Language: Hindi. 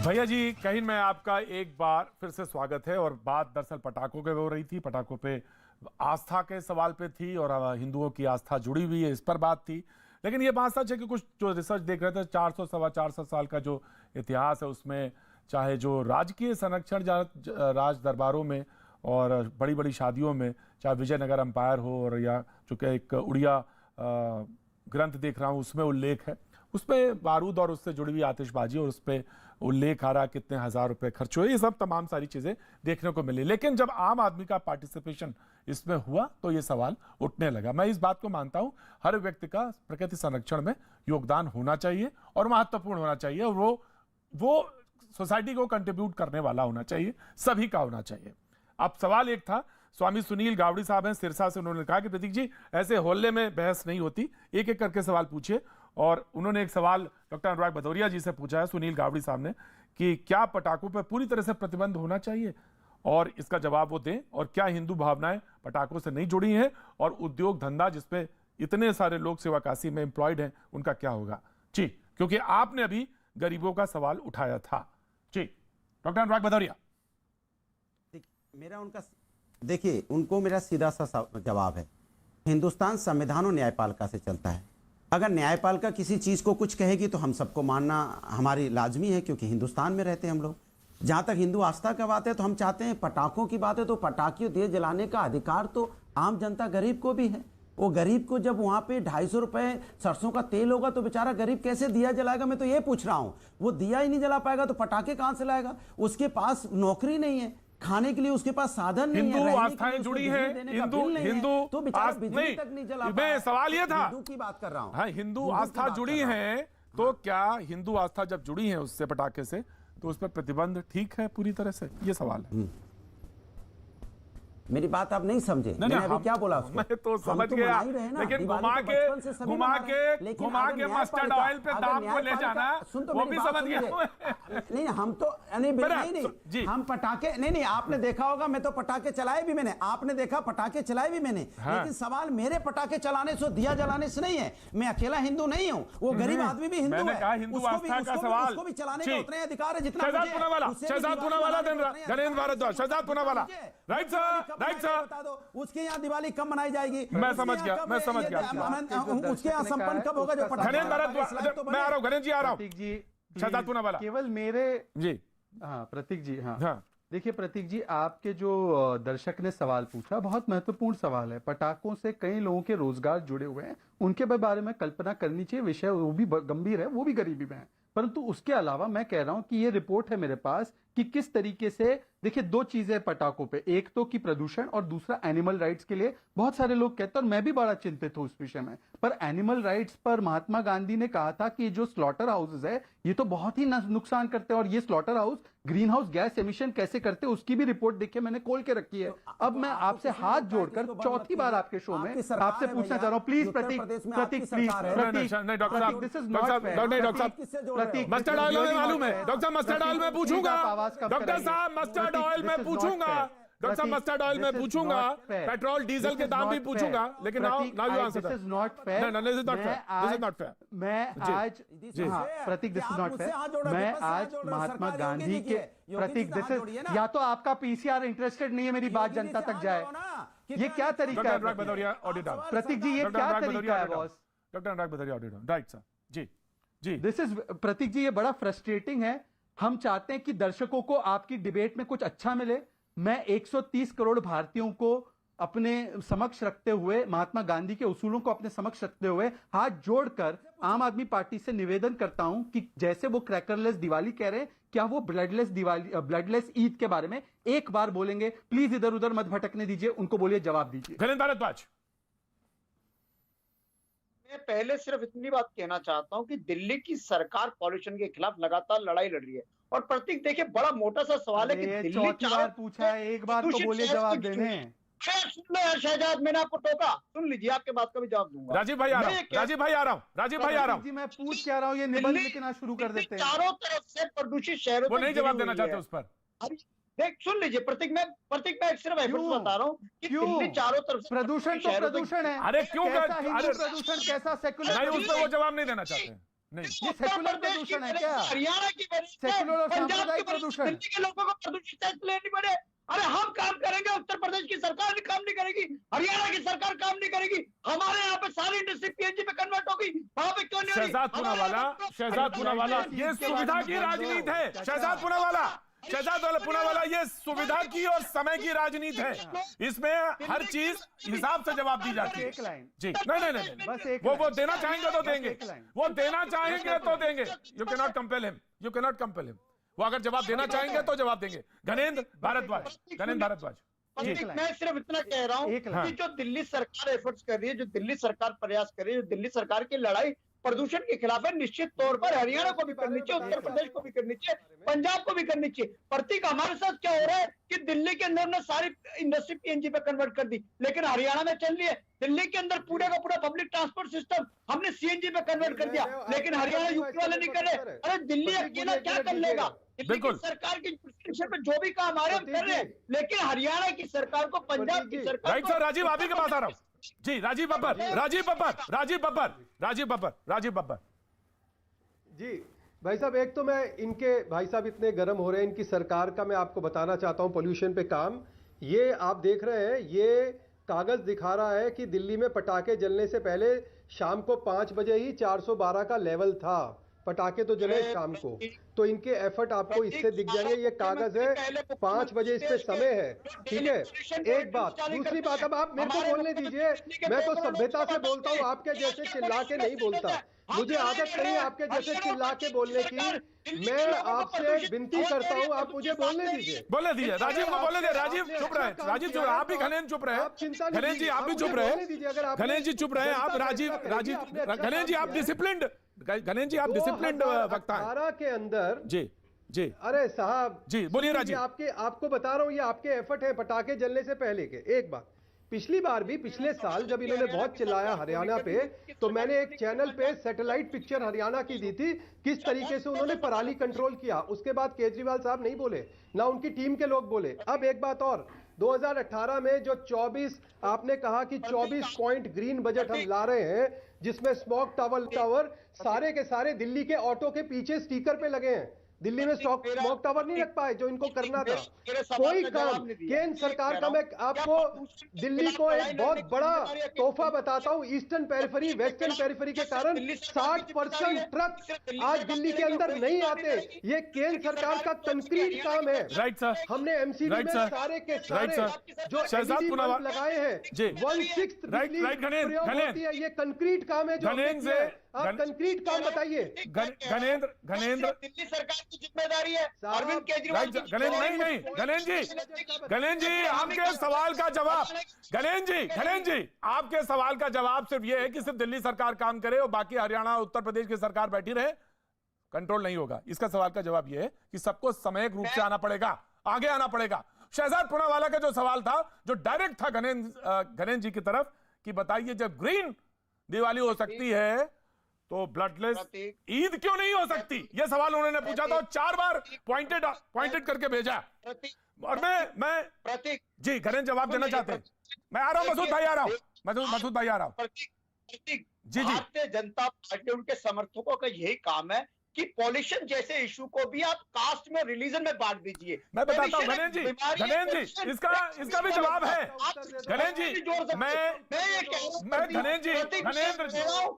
भैया जी कहीं में आपका एक बार फिर से स्वागत है। और बात दरअसल पटाखों के हो रही थी, पटाखों पे आस्था के सवाल पे थी और हिंदुओं की आस्था जुड़ी हुई है, इस पर बात थी। लेकिन ये बात सच है कि कुछ जो रिसर्च देख रहे थे 400 सवा 400 साल का जो इतिहास है उसमें चाहे जो राजकीय संरक्षण राज दरबारों में और बड़ी बड़ी शादियों में, चाहे विजयनगर अंपायर हो और या चूंकि एक उड़िया ग्रंथ देख रहा हूँ उसमें उल्लेख है, उसमें बारूद और उससे जुड़ी हुई आतिशबाजी और उस पर उल्लेख आ रहा कितने हजार रुपए खर्च हुए, ये सब तमाम सारी चीजें देखने को मिली। लेकिन जब आम आदमी का पार्टिसिपेशन इसमें हुआ तो ये सवाल उठने लगा। मैं इस बात को मानता हूं हर व्यक्ति का प्रकृति संरक्षण में योगदान होना चाहिए और महत्वपूर्ण होना चाहिए और वो सोसाइटी को कंट्रीब्यूट करने वाला होना चाहिए, सभी का होना चाहिए। अब सवाल एक था, स्वामी सुनील गावड़ी साहब हैं सिरसा से, उन्होंने कहा कि प्रतीक जी ऐसे होल्ले में बहस नहीं होती, एक एक करके सवाल पूछिए। और उन्होंने एक सवाल डॉक्टर अनुराग भदौरिया जी से पूछा है, सुनील गावड़ी साहब ने, कि क्या पटाखों पर पूरी तरह से प्रतिबंध होना चाहिए और इसका जवाब वो दें, और क्या हिंदू भावनाएं पटाखों से नहीं जुड़ी हैं और उद्योग धंधा जिसपे इतने सारे लोग सेवा काशी में एम्प्लॉयड हैं उनका क्या होगा जी, क्योंकि आपने अभी गरीबों का सवाल उठाया था जी। डॉक्टर अनुराग भदौरिया। मेरा उनका देखिए, उनको मेरा सीधा सा जवाब है, हिंदुस्तान संविधान और न्यायपालिका से चलता है। अगर न्यायपालिका किसी चीज को कुछ कहेगी तो हम सबको मानना हमारी लाजमी है, क्योंकि हिंदुस्तान में रहते हैं हम लोग। जहां तक हिंदू आस्था का बात है तो हम चाहते हैं पटाखों की बात है तो पटाखे दिए जलाने का अधिकार तो आम जनता गरीब को भी है। वो गरीब को जब वहां पे 250 रुपए सरसों का तेल होगा तो बेचारा गरीब कैसे दिया जलाएगा? मैं तो ये पूछ रहा हूं, वो दिया ही नहीं जला पाएगा तो पटाखे कहां से लाएगा? उसके पास नौकरी नहीं है, खाने के लिए उसके पास साधन नहीं है, हिंदू आस्थाएं जुड़ी है, हिंदू तो बेचारा बिजली तक नहीं जला मैं सवाल ये था, हिंदू की बात कर रहा हूं। हाँ, हिंदू आस्था जुड़ी है तो क्या हिंदू आस्था जब जुड़ी है उससे पटाखे से तो उस पर प्रतिबंध ठीक है पूरी तरह से? ये सवाल है। मेरी बात आप नहीं समझे, मैंने अभी क्या बोला उसको? मैं तो समझ गया, लेकिन घुमा के मस्टर्ड ऑयल पे दाम को ले जाना वो भी समझ गया। नहीं हम तो नहीं हम पटाखे नहीं, आपने देखा होगा, मैं तो पटाखे चलाए भी मैंने, आपने देखा पटाखे चलाए भी मैंने, लेकिन सवाल मेरे पटाखे चलाने से दिया जलाने से नहीं है। मैं अकेला हिंदू नहीं हूँ, वो गरीब आदमी भी हिंदू है, हिंदू आस्था का सवाल, उसको भी चलाने का उतने अधिकार है जितना Shehzad Poonawalla, Ganendra Bharadwaj, Shehzad Poonawalla, right sir, right sir. बता दो उसके यहाँ दिवाली कब मनाई जाएगी? मैं समझ गया उसके यहाँ संपन्न कब होगा? जो गणेंद्र भारद्वाज, मैं आ रहा हूँ, गणेंद्र जी आ रहा हूँ, शहजाद पूनावाला केवल मेरे जी। हाँ प्रतीक जी, हाँ हाँ देखिए प्रतीक जी, आपके जो दर्शक ने सवाल पूछा बहुत महत्वपूर्ण सवाल है। पटाखों से कई लोगों के रोजगार जुड़े हुए हैं, उनके बारे में कल्पना करनी चाहिए। विषय वो भी गंभीर है, वो भी गरीबी में है, परंतु उसके अलावा मैं कह रहा हूं कि ये रिपोर्ट है मेरे पास कि किस तरीके से, देखिए दो चीजें पटाखों पे, एक तो कि प्रदूषण और दूसरा एनिमल राइट्स के लिए बहुत सारे लोग कहते हैं, और मैं भी बड़ा चिंतित हूं उस विषय में। पर एनिमल राइट्स पर महात्मा गांधी ने कहा था कि जो स्लॉटर हाउसेज है ये तो बहुत ही नुकसान करते हैं, और ये slaughter house green house gas emission कैसे करते हैं उसकी भी रिपोर्ट देखिए मैंने खोल के रखी है। अब मैं आपसे हाथ जोड़कर चौथी बार आपके शो में आपसे पूछना चाह रहा हूँ, please Prateek please, this is not Prateek, mustard oil में मालूम है डॉक्टर साहब, मस्टर्ड ऑयल में पूछूंगा, डॉक्टर साहब मस्टर्ड ऑयल में पूछूंगा, डॉक्टर साहब मस्टर्ड ऑयल में पूछूंगा, पेट्रोल डीजल के दाम भी पूछूंगा, लेकिन now you answer that. This is not fair, this is not fair, this is not fair. मैं आज प्रतीक, दिस इज नॉट फेयर, मैं आज महात्मा गांधी के प्रतीक, दिस इज, या तो आपका पीसीआर इंटरेस्टेड नहीं है मेरी बात जनता तक जाए, ये क्या तरीका है प्रतीक जी? ये क्या तरीका है boss? Doctor Anurag Bhadauria audio right sir जी जी। दिस इज प्रतीक जी, ये बड़ा फ्रस्ट्रेटिंग है। हम चाहते हैं कि दर्शकों को आपकी डिबेट में कुछ अच्छा मिले। मैं 130 करोड़ भारतीयों को अपने समक्ष रखते हुए, महात्मा गांधी के उसूलों को अपने समक्ष रखते हुए हाथ जोड़कर आम आदमी पार्टी से निवेदन करता हूं कि जैसे वो क्रैकरलेस दिवाली कह रहे हैं, क्या वो ब्लडलेस दिवाली, ब्लडलेस ईद के बारे में एक बार बोलेंगे? प्लीज इधर उधर मत भटकने दीजिए, उनको बोलिए, जवाब दीजिए। गणेंद्र भारद्वाज। मैं पहले सिर्फ इतनी बात कहना चाहता हूं कि दिल्ली की सरकार पॉल्यूशन के खिलाफ लगातार लड़ाई लड़ रही है। और प्रतीक देखिए, बड़ा मोटा सा सवाल है कि दिल्ली चौथी बार पूछा है, एक बार तो बोलिए जवाब देने। सुन लो यार शहजाद, मैंने आपको टोका, सुन लीजिए, आपके बात का भी जवाब दूंगा। राजीव भाई आ रहा हूं, राजीव भाई आ रहा हूं, राजीव भाई आ रहा हूं जी, मैं पूछ क्या रहा हूं, ये निबंध लिखना शुरू कर देते हैं। चारों तरफ से प्रदूषित शहरों, वो नहीं जवाब देना चाहते उस पर। देख सुन लीजिए प्रतीक, मैं सिर्फ एफर्ट्स बता रहा हूँ कि दिल्ली चारों तरफ से प्रदूषण तो प्रदूषण है। अरे क्यों? प्रदूषण कैसा सेकुलर? नहीं, उस पर वो जवाब नहीं देना चाहते। नहीं, ये सेकुलर प्रदूषण है क्या? हरियाणा की वजह से सेकुलर और पंजाब की सांप्रदायिक वजह से प्रदूषण। दिल्ली के लोगों को प्रदूषित टैक्स लेनी पड़े। अरे हम काम करेंगे, उत्तर प्रदेश की सरकार भी काम नहीं करेगी, हरियाणा की सरकार काम नहीं करेगी। हमारे यहाँ पे सारी इंडस्ट्री पीएनजी पे कन्वर्ट होगी, वहां पे क्यों नहीं हो रही? शहजाद पूनावाला ये सुविधा की राजनीति है। शहजाद पूनावाला ये सुविधा की और समय की राजनीति है। इसमें हर चीज हिसाब से जवाब दी जाती है। एक लाइन जी नहीं बस एक वो लाइन। देना चाहेंगे तो देंगे, एक लाइन। वो देना चाहेंगे तो देंगे। You can not compel him. वो अगर जवाब देना चाहेंगे तो जवाब देंगे। घनेंद्र भारद्वाज जी। मैं सिर्फ इतना कह रहा हूँ एक लाइन। कि जो दिल्ली सरकार एफर्ट्स कर रही है, जो दिल्ली सरकार प्रयास कर रही है, जो दिल्ली सरकार की लड़ाई प्रदूषण के खिलाफ है, निश्चित तौर पर हरियाणा को भी करनी चाहिए, उत्तर प्रदेश को भी करनी चाहिए, पंजाब को भी करनी चाहिए। प्रतीक, हमारे साथ क्या हो रहा है कि दिल्ली के अंदर ने सारी इंडस्ट्री पीएनजी पे कन्वर्ट कर दी, लेकिन हरियाणा में चल रही है। दिल्ली के अंदर पूरे का पूरा पब्लिक ट्रांसपोर्ट सिस्टम हमने सीएनजी पे कन्वर्ट कर दिया, लेकिन हरियाणा यूपी वाले नहीं कर रहे। अरे दिल्ली अकेला क्या कर लेगा? दिल्ली की बिल्कुल। सरकार की जुरिस्डिक्शन पे जो भी काम आ रहे हैं हम कर रहे हैं, लेकिन हरियाणा की सरकार को, पंजाब की सरकार राइट सर, राजीव आप ही के पास आ रहा हूं जी। राजीव बब्बर जी भाई साहब, एक तो मैं इनके भाई साहब इतने गर्म हो रहे हैं, इनकी सरकार का मैं आपको बताना चाहता हूं पोल्यूशन पे काम। ये आप देख रहे हैं, ये कागज दिखा रहा है कि दिल्ली में पटाखे जलने से पहले शाम को 5 बजे ही 412 का लेवल था। पटाखे तो जले शाम को, तो इनके एफर्ट आपको इससे दिख जाएंगे। ये कागज है, 5 बजे इस पे समय है, ठीक है। एक बात, दूसरी बात, अब आप मेरे को बोलने दीजिए। मैं तो सभ्यता से बोलता हूँ, आपके जैसे चिल्ला के नहीं बोलता। मुझे आदत नहीं है आपके जैसे चिल्ला के बोलने की। मैं आपसे विनती करता हूँ, आप मुझे बोलने दीजिए। बोले दिए राजीव को, बोले दिए। राजीव चुप रहे, राजीव चुप रहे। आप भी घनेन चुप रहे, घनेन जी आप भी चुप रहे, घनेन जी चुप रहे। आप राजीव घनेन जी आप डिसिप्लिन्ड, घनेन जी आप डिसिप्लिन्ड वक्ता हैं 2018 के अंदर। जी अरे साहब जी, बोलिए राजीव। आपको बता रहा हूँ, ये आपके एफर्ट है पटाखे जलने से पहले के। एक बात, पिछली बार भी, पिछले साल जब इन्होंने बहुत चिल्लाया हरियाणा पे, तो मैंने एक चैनल पे सैटेलाइट पिक्चर हरियाणा की दी थी, किस तरीके से उन्होंने पराली कंट्रोल किया। उसके बाद केजरीवाल साहब नहीं बोले, ना उनकी टीम के लोग बोले। अब एक बात और, 2018 में जो 24 आपने कहा कि 24 पॉइंट ग्रीन बजट हम ला रहे हैं, जिसमें स्मोक टावर सारे के सारे दिल्ली के ऑटो के पीछे स्टिकर पे लगे हैं। दिल्ली में स्मोक टावर नहीं रख पाए जो इनको करना था। कोई काम केंद्र सरकार का। मैं आपको दिल्ली को एक बहुत बड़ा तोहफा बताता हूं। ईस्टर्न पेरिफेरी, वेस्टर्न पेरिफेरी के कारण 60% ट्रक आज दिल्ली के अंदर नहीं आते। ये केंद्र सरकार का कंक्रीट काम है। राइट सर, हमने एमसीडी में सारे के सारे जो शहजाद LED पूनावाला बल्ब लगाए हैं, जी। 1/6 राइट, घनेन, प्रयोग घनेन। होती है। ये कंक्रीट काम है जो घनेन हमने से- किया है। आप घन- कंक्रीट काम बताइए। घनेंद्र दिल्ली सरकार की जिम्मेदारी है। अरविंद केजरीवाल की गणेश जी आपके सवाल का जवाब, गणेश जी आपके सवाल का जवाब सिर्फ ये है कि सिर्फ दिल्ली सरकार काम करे और बाकी हरियाणा उत्तर प्रदेश की सरकार बैठी रहे, कंट्रोल नहीं होगा। इसका सवाल का जवाब ये है कि सबको सामयिक रूप से आना पड़ेगा, आगे आना पड़ेगा। शहजाद पूनावाला का जो सवाल था, जो डायरेक्ट था गणेश जी की तरफ, कि बताइए जब ग्रीन दिवाली हो सकती है तो ब्लडलेस ईद क्यों नहीं हो सकती? यह सवाल उन्होंने पूछा था और 4 बार पॉइंटेड करके भेजा। और मैं प्रतीक जी घनेन जवाब देना चाहते हैं। मैं आ रहा हूं, मसूद भाई आ रहा हूं, मसूद भाई आ रहा हूं। प्रतीक, जी। भारतीय जनता पार्टी, उनके समर्थकों का यही काम है कि पॉल्यूशन जैसे इशू को भी आप कास्ट में, रिलीजन में बांट दीजिए। मैं बताता हूं pollution एक बीमारी है, गणेश जी pollution इसका भी जवाब है। आप गणेश जी नहीं जोड़ सकते। मैं ये कह रहा हूं, गणेश जी प्रतीक, गणेन्द्र कह रहा हूं